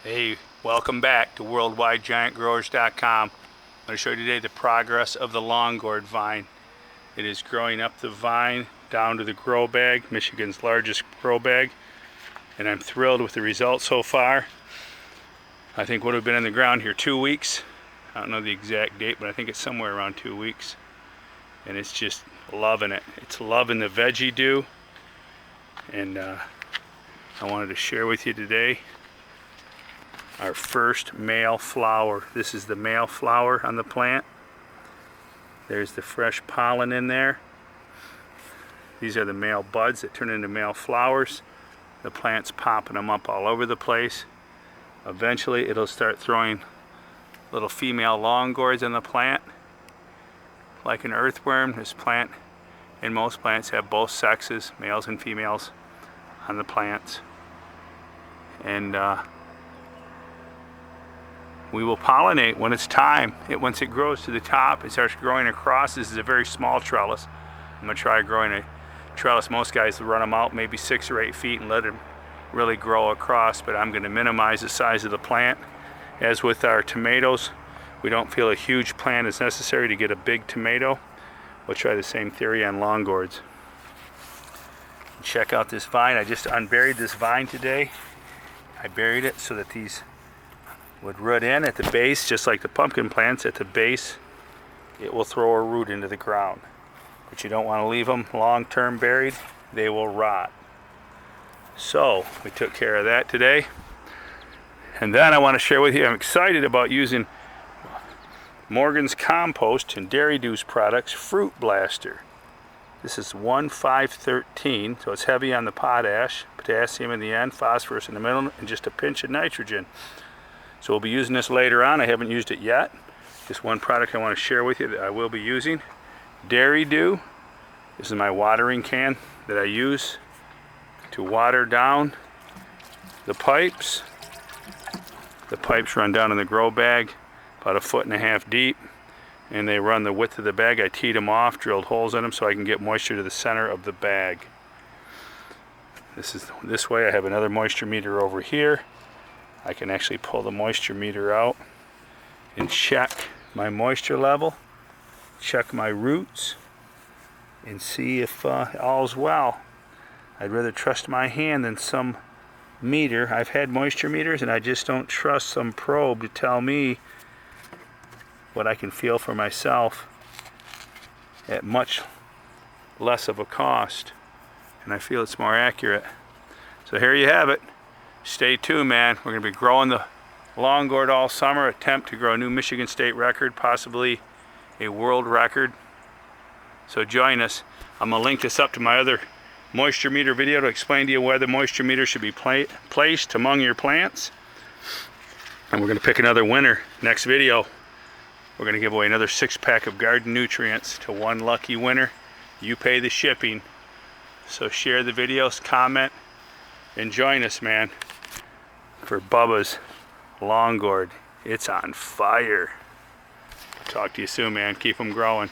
Hey, welcome back to WorldwideGiantGrowers.com. I'm going to show you today the progress of the Long Gourd vine. It is growing up the vine down to the grow bag, Michigan's largest grow bag, and I'm thrilled with the results so far. I think what have been in the ground here 2 weeks. I don't know the exact date, but I think it's somewhere around 2 weeks. And it's just loving it. It's loving the veggie dew. And I wanted to share with you today our first male flower. This is the male flower on the plant. There's the fresh pollen in there. These are the male buds that turn into male flowers. The plant's popping them up all over the place. Eventually it'll start throwing little female long gourds on the plant. Like an earthworm, this plant and most plants have both sexes, males and females, on the plants. And we will pollinate when it's time. Once it grows to the top, it starts growing across. This is a very small trellis. I'm going to try growing a trellis. Most guys will run them out maybe 6 or 8 feet and let them really grow across, but I'm going to minimize the size of the plant. As with our tomatoes, we don't feel a huge plant is necessary to get a big tomato. We'll try the same theory on long gourds. Check out this vine. I just unburied this vine today. I buried it so that these would root in at the base, just like the pumpkin plants. At the base, it will throw a root into the ground. But you don't want to leave them long-term buried. They will rot. So, we took care of that today. And then I want to share with you, I'm excited about using Morgan's Compost and Dairy Dew's products Fruit Blaster. This is 1,513, so it's heavy on the potash, potassium in the end, phosphorus in the middle, and just a pinch of nitrogen. So we'll be using this later on. I haven't used it yet. Just one product I want to share with you that I will be using. Dairy Dew. This is my watering can that I use to water down the pipes. The pipes run down in the grow bag about 1.5 feet deep, and they run the width of the bag. I teed them off, drilled holes in them so I can get moisture to the center of the bag. This way. I have another moisture meter over here. I can actually pull the moisture meter out and check my moisture level, check my roots, and see if all's well. I'd rather trust my hand than some meter. I've had moisture meters, and I just don't trust some probe to tell me what I can feel for myself at much less of a cost, and I feel it's more accurate. So here you have it. Stay tuned, man. We're going to be growing the long gourd all summer, attempt to grow a new Michigan state record, possibly a world record. So join us. I'm going to link this up to my other moisture meter video to explain to you where the moisture meter should be placed among your plants. And we're going to pick another winner next video. We're going to give away another 6-pack of garden nutrients to one lucky winner. You pay the shipping. So share the videos, comment, and join us, man, for Bubba's Long Gourd. It's on fire. Talk to you soon, man. Keep them growing.